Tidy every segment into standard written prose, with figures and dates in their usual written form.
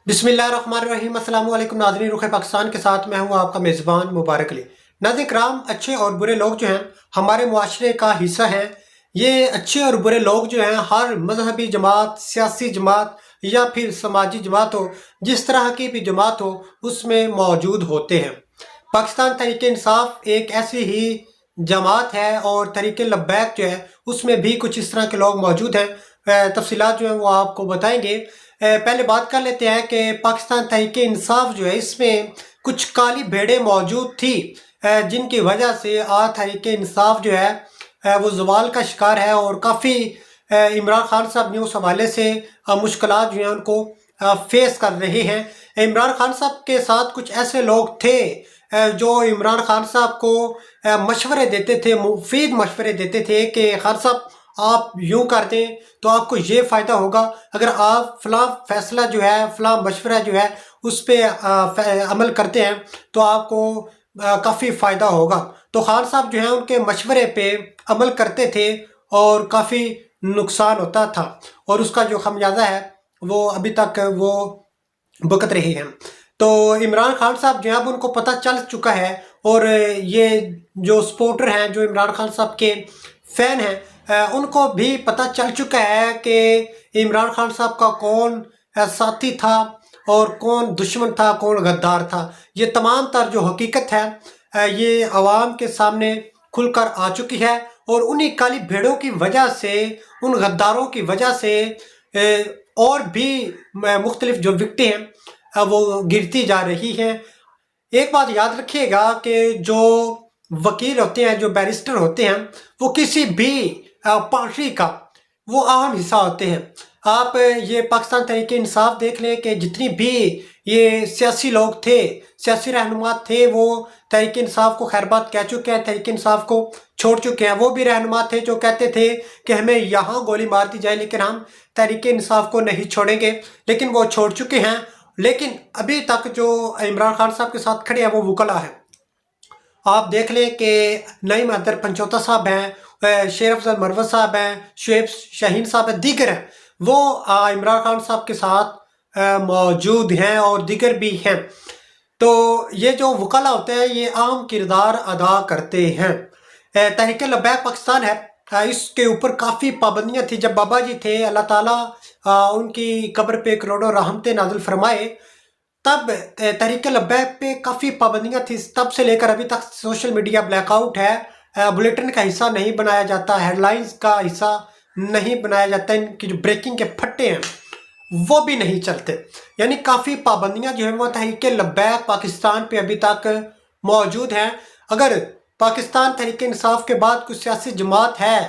बिस्मिल्लाहिर्रहमानिर्रहीम। अस्सलाम वालेकुम नाज़रीन, रुख़ पाकिस्तान के साथ मैं हूँ आपका मेज़बान मुबारक अली। नाज़रीन कराम, अच्छे और बुरे लोग जो हैं हमारे मुआशरे का हिस्सा हैं। ये अच्छे और बुरे लोग जो हैं हर मजहबी जमात, सियासी जमात या फिर समाजी जमात हो, जिस तरह की भी जमात हो, उसमें मौजूद होते हैं। पाकिस्तान तहरीक इंसाफ एक ऐसी ही जमात है और तहरीक लब्बैक जो है उसमें भी कुछ इस तरह के लोग मौजूद हैं। तफसीलात जो हैं वो आपको बताएंगे। पहले बात कर लेते हैं कि पाकिस्तान तहरीक इंसाफ जो है इसमें कुछ काली भेड़ें मौजूद थी, जिनकी वजह से आज तहरीक इंसाफ जो है वो ज़वाल का शिकार है और काफ़ी इमरान खान साहब ने उस हवाले से मुश्किलात जो हैं उनको फेस कर रहे हैं। इमरान खान साहब के साथ कुछ ऐसे लोग थे जो इमरान खान साहब को मशवरे देते थे, मुफीद मशवरे देते थे कि खान साहब आप यूं कर दें तो आपको ये फ़ायदा होगा, अगर आप फ़लाँ फैसला जो है, फ़लाँ मशवरा जो है उस पर अमल करते हैं तो आपको काफ़ी फ़ायदा होगा। तो खान साहब जो हैं उनके मशवरे पे अमल करते थे और काफ़ी नुकसान होता था और उसका जो खमियाजा है वो अभी तक वो भुगत रहे हैं। तो इमरान खान साहब जो है अब उनको पता चल चुका है और ये जो सपोर्टर हैं, जो इमरान खान साहब के फ़ैन हैं, उनको भी पता चल चुका है कि इमरान खान साहब का कौन साथी था और कौन दुश्मन था, कौन गद्दार था। ये तमाम तर जो हकीकत है ये आवाम के सामने खुलकर आ चुकी है और उन्हीं काली भेड़ों की वजह से, उन गद्दारों की वजह से और भी मुख्तलिफ जो विकटें हैं वो गिरती जा रही हैं। एक बात याद रखिएगा कि जो वकील होते हैं, जो बैरिस्टर होते हैं, वो किसी भी पार्टी का वो अहम हिस्सा होते हैं। आप ये पाकिस्तान तहरीक इंसाफ देख लें कि जितनी भी ये सियासी लोग थे, सियासी रहनुमा थे, वो तहरीक इंसाफ को खैरबाद कह चुके हैं, तहरीक इंसाफ को छोड़ चुके हैं। वो भी रहनुमा थे जो कहते थे कि हमें यहाँ गोली मार दी जाए लेकिन हम तहरीक इंसाफ को नहीं छोड़ेंगे, लेकिन वो छोड़ चुके हैं। लेकिन अभी तक जो इमरान खान साहब के साथ खड़े हैं वो वकला है। आप देख लें कि नईम हैदर पंचोता साहब हैं, शेर अफजल मरवत साहब हैं, शुएब शाहीन साहब हैं, दीगर हैं, वो इमरान खान साहब के साथ मौजूद हैं और दीगर भी हैं। तो ये जो वकला होते हैं ये अहम किरदार अदा करते हैं। तहरीक लब्बैक पाकिस्तान है, इसके ऊपर काफ़ी पाबंदियाँ थी। जब बाबा जी थे, अल्लाह ताला उनकी कब्र पे करोड़ों रहमतें नाज़िल फरमाए, तब तहरीक लब्बैक पे काफ़ी पाबंदियाँ थी। तब से लेकर अभी तक सोशल मीडिया ब्लैकआउट है, बुलेटिन का हिस्सा नहीं बनाया जाता, हेडलाइंस का हिस्सा नहीं बनाया जाता, इनकी जो ब्रेकिंग के फट्टे हैं वो भी नहीं चलते। यानी काफ़ी पाबंदियाँ जो है वो तहरीक लब्बैक पाकिस्तान पे अभी तक मौजूद हैं। अगर पाकिस्तान तहरीक इंसाफ के बाद कुछ सियासी जमात है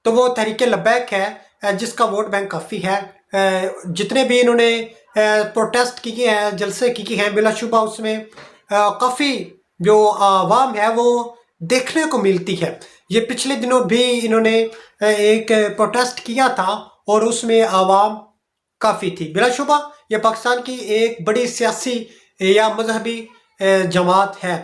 तो वो तहरीक लब्बैक है, जिसका वोट बैंक काफ़ी है। जितने भी इन्होंने प्रोटेस्ट किए हैं, जलसे किए हैं, बिलाशुबा उसमें काफ़ी जो आवाम है वो देखने को मिलती है। ये पिछले दिनों भी इन्होंने एक प्रोटेस्ट किया था और उसमें आवाम काफ़ी थी। बिलाशुबा ये पाकिस्तान की एक बड़ी सियासी या मजहबी जमात है।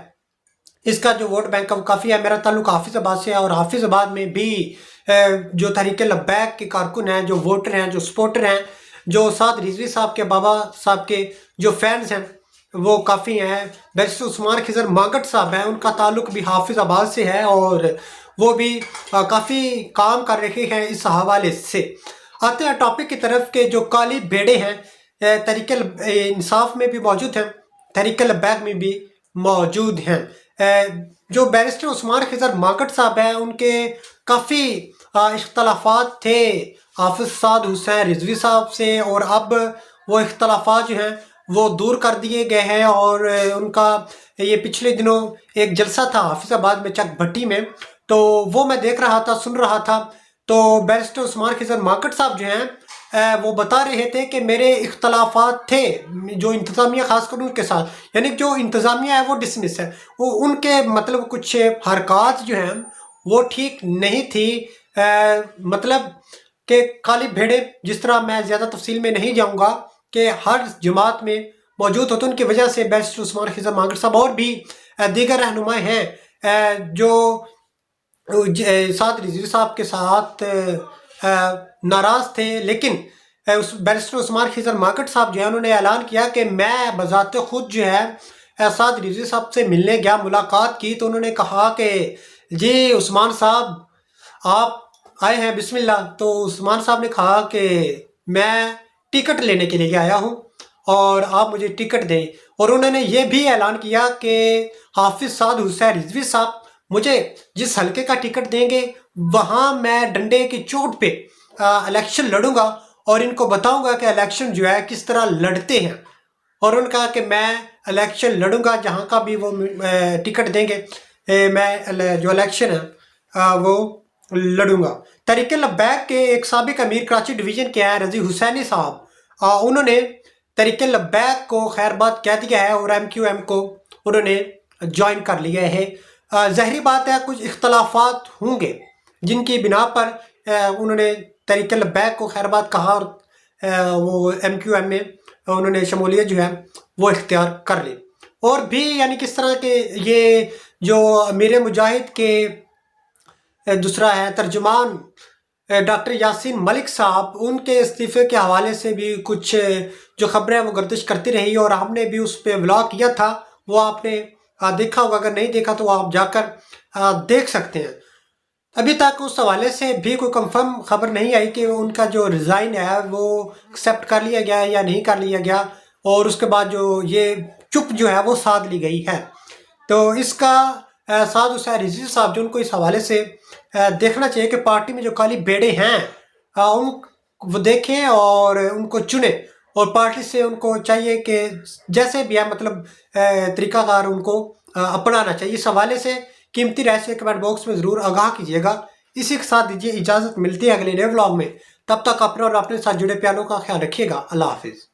इसका जो वोट बैंक है वो काफ़ी है। मेरा ताल्लुक हाफिज़ाबाद से है और हाफिज़ाबाद में भी जो तहरीक लब्बैक के कारकुन हैं, जो वोटर हैं, जो सपोर्टर हैं, जो साद रिजवी साहब के, बाबा साहब के जो फैंस हैं वो काफ़ी हैं। बैरिस्टर उस्मान खिज़र मांगट साहब हैं, उनका ताल्लुक भी हाफिज़ाबाद से है और वो भी काफ़ी काम कर रहे हैं इस हवाले से। आते हैं टॉपिक की तरफ के जो काली भेड़ें हैं तहरीक इंसाफ में भी मौजूद हैं, तहरीक लब्बैक में भी मौजूद हैं। जो बैरिस्टर उस्मान खिज़र मांगट साहब हैं उनके काफ़ी इख्तलाफात थे हाफिज़ साद हुसैन रिजवी साहब से और अब वो इख्तलाफात जो हैं वो दूर कर दिए गए हैं और उनका ये पिछले दिनों एक जलसा था हाफिज़ाबाद में चक भट्टी में, तो वो मैं देख रहा था, सुन रहा था। तो बैरिस्टर उस्मान खिज़र मांगट साहब जो हैं वो बता रहे थे कि मेरे इख्तलाफात थे जो इंतज़ामिया ख़ासकर उनके साथ, यानी जो इंतज़ामिया है वो डिसमिस है, वो उनके मतलब कुछ हरकत जो हैं वो ठीक नहीं थी। मतलब कि काली भेड़ें, जिस तरह मैं ज़्यादा तफसील में नहीं जाऊँगा, कि हर जमात में मौजूद होते उनकी वजह से बैरिस्टर उस्मान खिज़र मांगट साहब और भी दीगर रहनुमा हैं जो साद रिजवी साहब के साथ नाराज़ थे, लेकिन बैरिस्टर उस्मान खिजर माकट साहब जो है उन्होंने ऐलान किया कि मैं बजाते खुद जो है एरशाद रिजवी साहब से मिलने गया, मुलाकात की, तो उन्होंने कहा कि जी उस्मान साहब आप आए हैं, बिस्मिल्लाह। तो उस्मान साहब ने कहा कि मैं टिकट लेने के लिए आया हूँ और आप मुझे टिकट दें। और उन्होंने ये भी ऐलान किया कि हाफिज साद हुसैन रिजवी साहब मुझे जिस हलके का टिकट देंगे वहाँ मैं डंडे की चोट पे इलेक्शन लड़ूंगा और इनको बताऊंगा कि इलेक्शन जो है किस तरह लड़ते हैं। और उन्होंने कहा कि मैं इलेक्शन लड़ूंगा जहाँ का भी वो टिकट देंगे, मैं जो इलेक्शन है वो लड़ूंगा। तहरीक लब्बैक के एक साबिक अमीर कराची डिवीज़न के हैं रजी हुसैनी साहब, उन्होंने तहरीक लब्बैक को खैरबाद कह दिया है और MQM को उन्होंने ज्वाइन कर लिया है। ज़ाहिरी बात है कुछ इख्तलाफात होंगे जिनकी बिना पर उन्होंने तहरीक लब्बैक को खैरबाद कहा और वो MQM में उन्होंने शमूलियत जो है वो इख्तियार कर ली। और भी यानी किस तरह के ये जो अमीर मुजाहिद के दूसरा है तर्जुमान डॉक्टर यासीन मलिक साहब, उनके इस्तीफ़े के हवाले से भी कुछ जो खबरें वो गर्दिश करती रही और हमने भी उस पर व्लॉग किया था, वो आपने देखा होगा। अगर नहीं देखा तो आप जाकर देख सकते हैं। अभी तक उस हवाले से भी कोई कंफर्म खबर नहीं आई कि उनका जो रिज़ाइन है वो एक्सेप्ट कर लिया गया है या नहीं कर लिया गया, और उसके बाद जो ये चुप जो है वो साध ली गई है। तो इसका साद हुसैन रिजवी साहब जो उनको इस हवाले से देखना चाहिए कि पार्टी में जो काली बेड़े हैं उन वो देखें और उनको चुने, और पार्टी से उनको चाहिए कि जैसे भी है मतलब तरीक़ाकार उनको अपनाना चाहिए। इस हवाले से कीमती राय से कमेंट बॉक्स में ज़रूर आगाह कीजिएगा। इसी के साथ दीजिए इजाज़त, मिलती है अगले नए व्लॉग में। तब तक अपने और अपने साथ जुड़े प्यारों का ख्याल रखिएगा। अल्लाह हाफिज़।